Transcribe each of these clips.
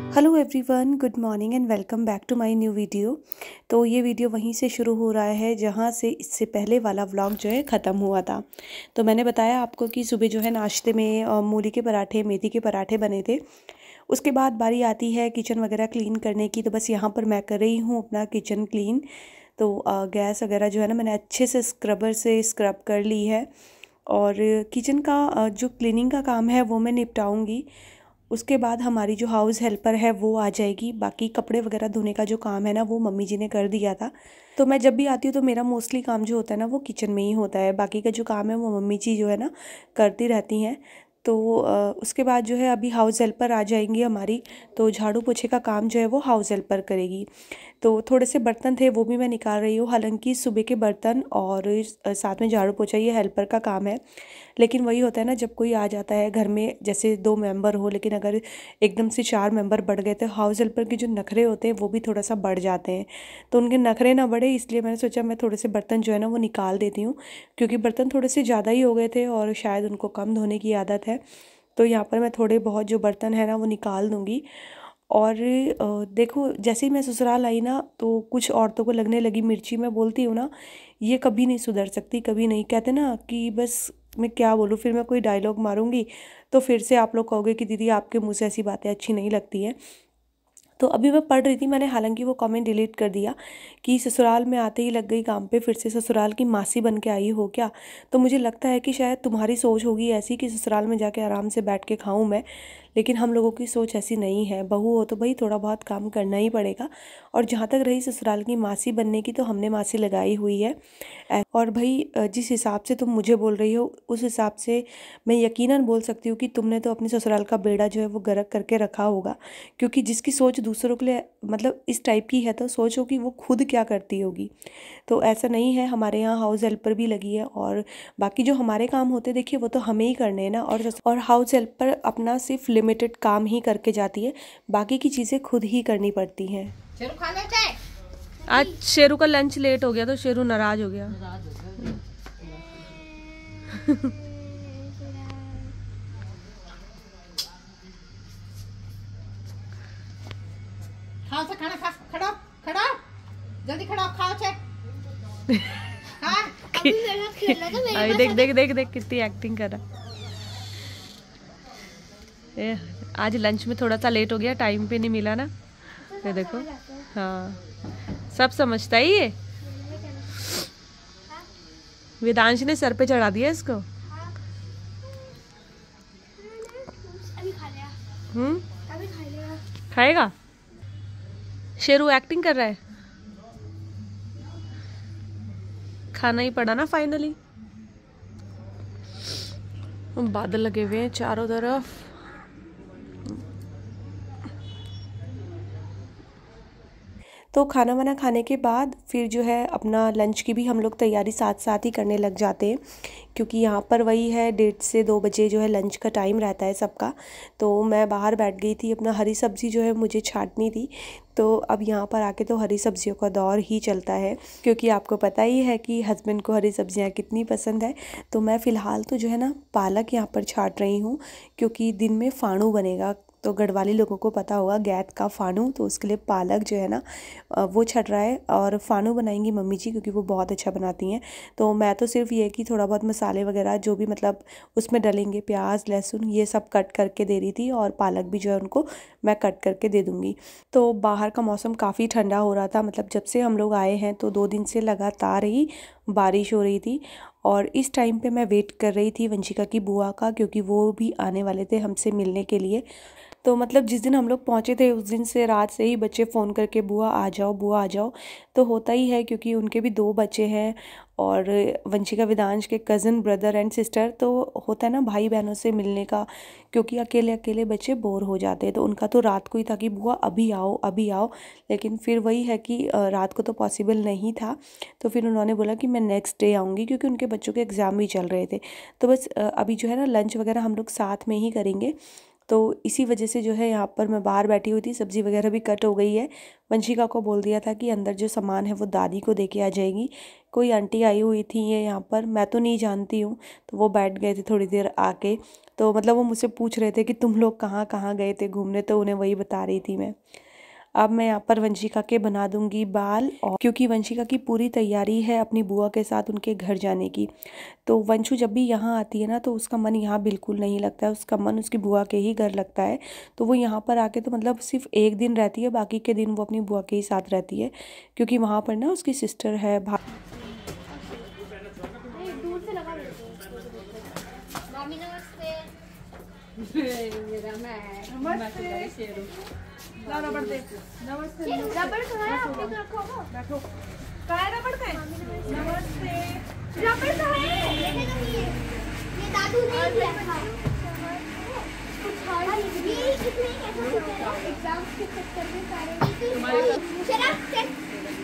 Hello everyone, good morning and welcome back to my new video. तो ये video वहीं से शुरू हो रहा है जहाँ से इससे पहले वाला व्लॉग जो है ख़त्म हुआ था। तो मैंने बताया आपको कि सुबह जो है नाश्ते में मूली के पराठे, मेथी के पराठे बने थे। उसके बाद बारी आती है किचन वगैरह क्लीन करने की। तो बस यहाँ पर मैं कर रही हूँ अपना किचन क्लीन। तो गैस वगैरह जो है ना, मैंने अच्छे से स्क्रबर से स्क्रब कर ली है। और किचन का जो क्लीनिंग का काम है वो मैं निपटाऊँगी। उसके बाद हमारी जो हाउस हेल्पर है वो आ जाएगी। बाकी कपड़े वगैरह धोने का जो काम है ना, वो मम्मी जी ने कर दिया था। तो मैं जब भी आती हूँ तो मेरा मोस्टली काम जो होता है ना, वो किचन में ही होता है। बाकी का जो काम है वो मम्मी जी जो है ना करती रहती हैं। तो उसके बाद जो है अभी हाउस हेल्पर आ जाएंगी हमारी। तो झाड़ू पोछे का काम जो है वो हाउस हेल्पर करेगी। तो थोड़े से बर्तन थे वो भी मैं निकाल रही हूँ। हालांकि सुबह के बर्तन और साथ में झाड़ू पोछा ये हेल्पर का काम है। लेकिन वही होता है ना, जब कोई आ जाता है घर में, जैसे 2 मेंबर हो, लेकिन अगर एकदम से 4 मेंबर बढ़ गए तो हाउस हेल्पर के जो नखरे होते हैं वो भी थोड़ा सा बढ़ जाते हैं। तो उनके नखरे ना बढ़े, इसलिए मैंने सोचा मैं थोड़े से बर्तन जो है ना वो निकाल देती हूँ। क्योंकि बर्तन थोड़े से ज़्यादा ही हो गए थे और शायद उनको कम धोने की आदत है। तो यहाँ पर मैं थोड़े बहुत जो बर्तन है ना वो निकाल दूँगी। और देखो, जैसे ही मैं ससुराल आई ना, तो कुछ औरतों को लगने लगी मिर्ची। मैं बोलती हूँ ना, ये कभी नहीं सुधर सकती, कभी नहीं। कहते ना कि बस मैं क्या बोलूँ, फिर मैं कोई डायलॉग मारूंगी तो फिर से आप लोग कहोगे कि दीदी आपके मुँह से ऐसी बातें अच्छी नहीं लगती हैं। तो अभी मैं पढ़ रही थी, मैंने हालांकि वो कमेंट डिलीट कर दिया कि ससुराल में आते ही लग गई काम पे, फिर से ससुराल की मासी बन के आई हो क्या। तो मुझे लगता है कि शायद तुम्हारी सोच होगी ऐसी कि ससुराल में जाके आराम से बैठ के खाऊं मैं। लेकिन हम लोगों की सोच ऐसी नहीं है। बहू हो तो भाई थोड़ा बहुत काम करना ही पड़ेगा। और जहाँ तक रही ससुराल की मासी बनने की, तो हमने मासी लगाई हुई है। और भाई जिस हिसाब से तुम मुझे बोल रही हो, उस हिसाब से मैं यकीनन बोल सकती हूँ कि तुमने तो अपने ससुराल का बेड़ा जो है वो गर्क करके रखा होगा। क्योंकि जिसकी सोच दूसरों के लिए मतलब इस टाइप की है, तो सोचो कि वो खुद क्या करती होगी। तो ऐसा नहीं है, हमारे यहाँ हाउस हेल्पर भी लगी है। और बाकी जो हमारे काम होते हैं देखिए, वो तो हमें ही करने हैं ना। और हाउस हेल्पर अपना सिर्फ लिमिटेड काम ही करके जाती है, बाकी की चीज़ें खुद ही करनी पड़ती हैं। आज शेरू का लंच लेट हो गया तो शेरू नाराज हो गया। खाओ से खाना खा, खड़ा खड़ा जल्दी खड़ा खाओ से। हाँ अभी मेरे साथ खेल रहा था, मेरे देख देख देख देख कितनी एक्टिंग कर रहा। आज लंच में थोड़ा सा लेट हो गया, टाइम पे नहीं मिला ना। ये देखो, हाँ सब समझता है ये। वेदांश ने सर पे चढ़ा दिया इसको। अभी खा लिया। अभी खा लिया। खाएगा। शेरू एक्टिंग कर रहा है। खाना ही पड़ा ना फाइनली। बादल लगे हुए हैं चारों तरफ। तो खाना वाना खाने के बाद फिर जो है अपना लंच की भी हम लोग तैयारी साथ साथ ही करने लग जाते हैं। क्योंकि यहाँ पर वही है 1:30 से 2 बजे जो है लंच का टाइम रहता है सबका। तो मैं बाहर बैठ गई थी, अपना हरी सब्ज़ी जो है मुझे छांटनी थी। तो अब यहाँ पर आके तो हरी सब्जियों का दौर ही चलता है। क्योंकि आपको पता ही है कि हस्बैंड को हरी सब्जियाँ कितनी पसंद है। तो मैं फ़िलहाल तो जो है ना पालक यहाँ पर छांट रही हूँ। क्योंकि दिन में फाणू बनेगा। तो गढ़वाली लोगों को पता होगा गैत का फानू, तो उसके लिए पालक जो है ना वो छट रहा है। और फानू बनाएंगी मम्मी जी, क्योंकि वो बहुत अच्छा बनाती हैं। तो मैं तो सिर्फ ये कि थोड़ा बहुत मसाले वगैरह जो भी मतलब उसमें डलेंगे, प्याज लहसुन ये सब कट करके दे रही थी। और पालक भी जो है उनको मैं कट करके दे दूँगी। तो बाहर का मौसम काफ़ी ठंडा हो रहा था। मतलब जब से हम लोग आए हैं तो 2 दिन से लगातार ही बारिश हो रही थी। और इस टाइम पे मैं वेट कर रही थी वंशिका की बुआ का, क्योंकि वो भी आने वाले थे हमसे मिलने के लिए। तो मतलब जिस दिन हम लोग पहुँचे थे उस दिन से रात से ही बच्चे फ़ोन करके बुआ आ जाओ, बुआ आ जाओ। तो होता ही है, क्योंकि उनके भी 2 बच्चे हैं। और वंशिका वेदांश के कज़न ब्रदर एंड सिस्टर, तो होता है ना भाई बहनों से मिलने का। क्योंकि अकेले अकेले बच्चे बोर हो जाते हैं। तो उनका तो रात को ही था कि बुआ अभी आओ अभी आओ। लेकिन फिर वही है कि रात को तो पॉसिबल नहीं था। तो फिर उन्होंने बोला कि मैं नेक्स्ट डे आऊँगी, क्योंकि उनके बच्चों के एग्ज़ाम भी चल रहे थे। तो बस अभी जो है ना लंच वगैरह हम लोग साथ में ही करेंगे। तो इसी वजह से जो है यहाँ पर मैं बाहर बैठी हुई थी, सब्ज़ी वगैरह भी कट हो गई है। वंशिका को बोल दिया था कि अंदर जो सामान है वो दादी को दे के आ जाएगी। कोई आंटी आई हुई थी ये यहाँ पर, मैं तो नहीं जानती हूँ, तो वो बैठ गए थे थोड़ी देर आके। तो मतलब वो मुझसे पूछ रहे थे कि तुम लोग कहाँ कहाँ गए थे घूमने, तो उन्हें वही बता रही थी मैं। अब मैं यहाँ पर वंशिका के बना दूंगी बाल, और क्योंकि वंशिका की पूरी तैयारी है अपनी बुआ के साथ उनके घर जाने की। तो वंशु जब भी यहाँ आती है ना तो उसका मन यहाँ बिल्कुल नहीं लगता है, उसका मन उसकी बुआ के ही घर लगता है। तो वो यहाँ पर आके तो मतलब सिर्फ एक दिन रहती है, बाकी के दिन वो अपनी बुआ के ही साथ रहती है, क्योंकि वहाँ पर ना उसकी सिस्टर है।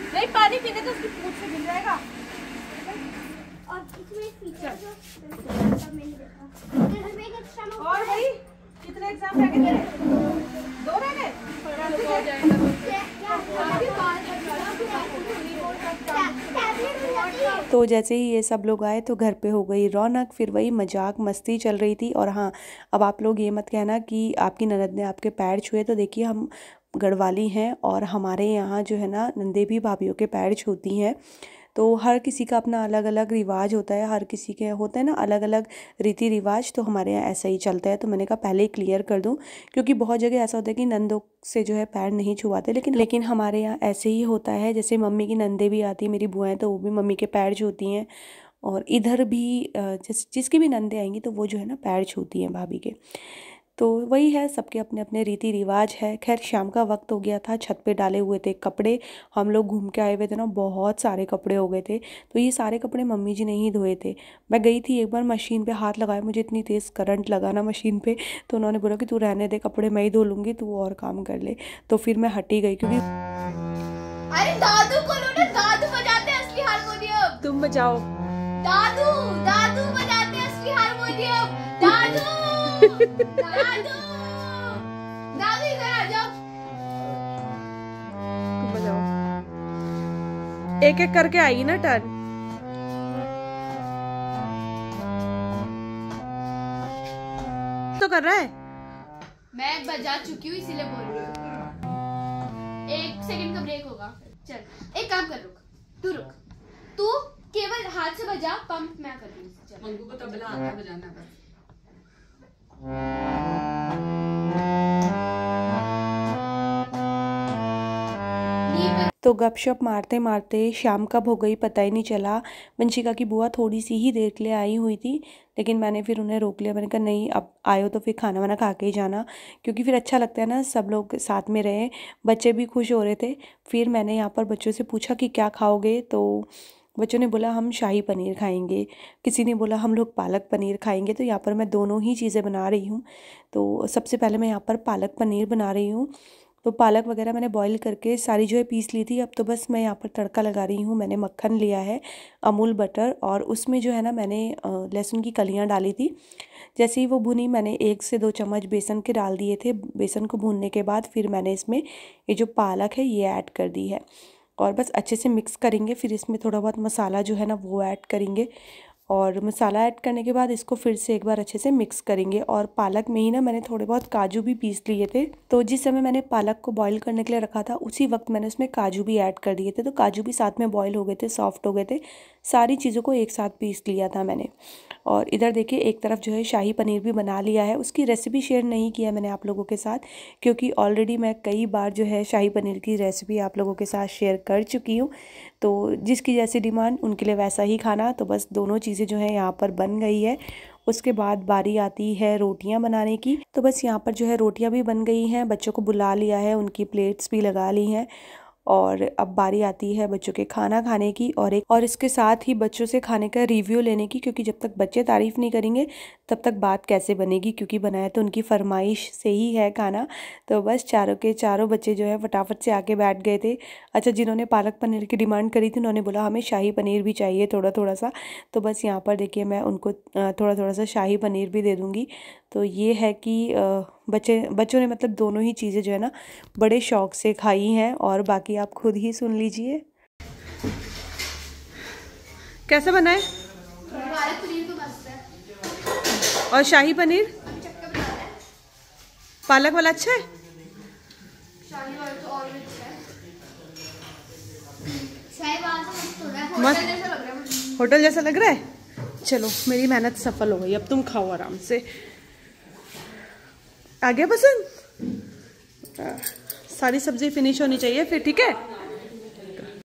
नहीं पानी पीने तो उसकी पूंछ से गिर जाएगा। और इसमें फीचर और भाई कितने एग्जाम रह गए? 2 रह गए। तो जैसे ही ये सब लोग आए तो घर पे हो गई रौनक, फिर वही मजाक मस्ती चल रही थी। और हाँ, अब आप लोग ये मत कहना कि आपकी ननद ने आपके पैर छुए। तो देखिए, हम गढ़वाली हैं और हमारे यहाँ जो है ना, नंदे भी भाभीयों के पैर छूती हैं। तो हर किसी का अपना अलग अलग रिवाज होता है, हर किसी के होते हैं ना अलग अलग रीति रिवाज। तो हमारे यहाँ ऐसा ही चलता है। तो मैंने कहा पहले ही क्लियर कर दूं, क्योंकि बहुत जगह ऐसा होता है कि नंदों से जो है पैर नहीं छुआते, लेकिन हमारे यहाँ ऐसे ही होता है। जैसे मम्मी की नंदे भी आती, मेरी बुआएं, तो वो भी मम्मी के पैर छूती हैं। और इधर भी जिसकी भी नंदे आएंगी तो वो जो है ना पैर छूती हैं भाभी के। तो वही है, सबके अपने अपने रीति रिवाज है। खैर शाम का वक्त हो गया था, छत पे डाले हुए थे कपड़े, हम लोग घूम के आए हुए थे ना, बहुत सारे कपड़े हो गए थे। तो ये सारे कपड़े मम्मी जी ने ही धोए थे। मैं गई थी एक बार मशीन पे हाथ लगाया, मुझे इतनी तेज़ करंट लगा ना मशीन पे, तो उन्होंने बोला कि तू रहने दे, कपड़े मैं ही धो लूँगी, तू और काम कर ले। तो फिर मैं हटी गई, क्योंकि अरे दादू को लो ना, दादू बजाते हैं असली हारमोनियम। तुम बजाओ। दादू दादू बजाते हैं असली हारमोनियम। दादू दादू दादू इधर आ जाओ। तुम बजाओ, एक एक करके आएगी ना टर्न। तो कर रहा है, मैं बजा चुकी हूँ इसीलिए बोल रही हूँ। 1 सेकंड का ब्रेक होगा। चल एक काम कर, रुक, तू रुक, तू केवल हाथ से बजा, पंप मैं कर रही हूँ। मंगू को तबला आता है बजाना बस। तो गपशप मारते मारते शाम कब हो गई पता ही नहीं चला। वंशिका की बुआ थोड़ी सी ही देर के लिए आई हुई थी, लेकिन मैंने फिर उन्हें रोक लिया। मैंने कहा नहीं, अब आयो तो फिर खाना वाना खा के ही जाना, क्योंकि फिर अच्छा लगता है ना सब लोग साथ में रहे। बच्चे भी खुश हो रहे थे। फिर मैंने यहाँ पर बच्चों से पूछा कि क्या खाओगे, तो बच्चों ने बोला हम शाही पनीर खाएंगे, किसी ने बोला हम लोग पालक पनीर खाएंगे। तो यहाँ पर मैं दोनों ही चीज़ें बना रही हूँ। तो सबसे पहले मैं यहाँ पर पालक पनीर बना रही हूँ। तो पालक वगैरह मैंने बॉईल करके सारी जो है पीस ली थी। अब तो बस मैं यहाँ पर तड़का लगा रही हूँ। मैंने मक्खन लिया है, अमूल बटर, और उसमें जो है ना मैंने लहसुन की कलियाँ डाली थी। जैसे ही वो भुनी, मैंने 1 से 2 चम्मच बेसन के डाल दिए थे। बेसन को भूनने के बाद फिर मैंने इसमें ये जो पालक है ये ऐड कर दी है, और बस अच्छे से मिक्स करेंगे। फिर इसमें थोड़ा बहुत मसाला जो है ना वो ऐड करेंगे, और मसाला ऐड करने के बाद इसको फिर से एक बार अच्छे से मिक्स करेंगे। और पालक में ही ना मैंने थोड़े बहुत काजू भी पीस लिए थे। तो जिस समय मैंने पालक को बॉईल करने के लिए रखा था, उसी वक्त मैंने उसमें काजू भी ऐड कर दिए थे। तो काजू भी साथ में बॉईल हो गए थे, सॉफ्ट हो गए थे। सारी चीज़ों को एक साथ पीस लिया था मैंने। और इधर देखिए, एक तरफ जो है शाही पनीर भी बना लिया है। उसकी रेसिपी शेयर नहीं किया मैंने आप लोगों के साथ, क्योंकि ऑलरेडी मैं कई बार जो है शाही पनीर की रेसिपी आप लोगों के साथ शेयर कर चुकी हूँ। तो जिसकी जैसी डिमांड उनके लिए वैसा ही खाना। तो बस दोनों चीज़ें जो है यहाँ पर बन गई है। उसके बाद बारी आती है रोटियां बनाने की। तो बस यहाँ पर जो है रोटियां भी बन गई हैं, बच्चों को बुला लिया है, उनकी प्लेट्स भी लगा ली हैं। और अब बारी आती है बच्चों के खाना खाने की, और इसके साथ ही बच्चों से खाने का रिव्यू लेने की, क्योंकि जब तक बच्चे तारीफ़ नहीं करेंगे तब तक बात कैसे बनेगी, क्योंकि बनाया तो उनकी फरमाइश से ही है खाना। तो बस चारों के चारों बच्चे जो है फटाफट से आके बैठ गए थे। अच्छा, जिन्होंने पालक पनीर की डिमांड करी थी उन्होंने बोला हमें शाही पनीर भी चाहिए थोड़ा थोड़ा सा। तो बस यहाँ पर देखिए, मैं उनको थोड़ा थोड़ा सा शाही पनीर भी दे दूँगी। तो ये है कि बच्चों ने मतलब दोनों ही चीज़ें जो है ना बड़े शौक से खाई हैं, और बाकी आप खुद ही सुन लीजिए। कैसा बना है? पालक पनीर तो मस्त है। और शाही पनीर? अभी चक्का बना रहा है। पालक वाला अच्छा है? शाही वाला तो और भी अच्छा है। शाही वाला तो मस्त हो रहा है, मस्त होटल जैसा लग रहा है मुझे। होटल जैसा लग रहा है। चलो मेरी मेहनत सफल हो गई, अब तुम खाओ आराम से। आ गया पसंद? सारी सब्जी फिनिश होनी चाहिए फिर, ठीक है।